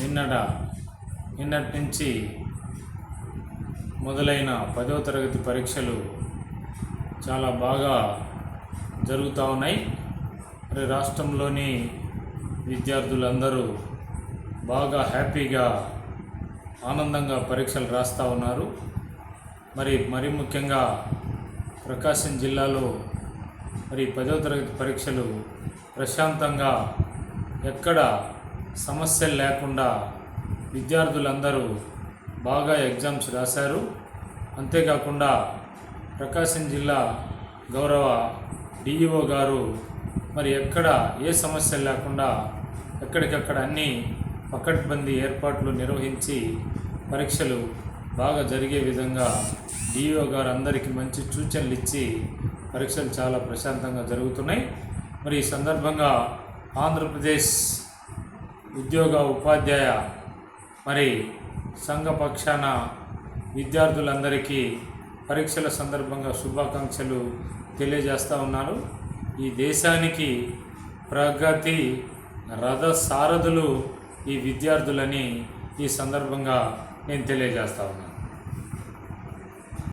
నిన్నటి నుంచి మొదలైన 10వ తరగతి పరీక్షలు చాలా బాగా జరుగుతూ ఉన్నాయి. మరి రాష్ట్రంలోని విద్యార్థులందరూ బాగా హ్యాపీగా ఆనందంగా పరీక్షలు రాస్తూ ఉన్నారు. మరి ముఖ్యంగా ప్రకాశం జిల్లాలో 10వ తరగతి పరీక్షలు ప్రశాంతంగా ఎక్కడ సమస్యలు లేకుండా విద్యార్థులందరూ బాగా ఎగ్జామ్స్ రాశారు. అంతేకాకుండా ప్రకాశం జిల్లా గౌరవ డిఈఓ గారు ఎక్కడ ఏ సమస్యలు లేకుండా ఎక్కడికక్కడ అన్ని పకడ్బందీ ఏర్పాట్లు నిర్వహించి పరీక్షలు బాగా జరిగే విధంగా డిఈఓ గారు అందరికీ మంచి సూచనలు ఇచ్చి పరీక్షలు చాలా ప్రశాంతంగా జరుగుతున్నాయి. ఈ సందర్భంగా ఆంధ్రప్రదేశ్ ఉద్యోగ ఉపాధ్యాయ సంఘ పక్షాన విద్యార్థులందరికీ పరీక్షల సందర్భంగా శుభాకాంక్షలు తెలియజేస్తూ ఉన్నాను. ఈ దేశానికి ప్రగతి రథ సారథులు ఈ విద్యార్థులని ఈ సందర్భంగా నేను తెలియజేస్తా ఉన్నాను.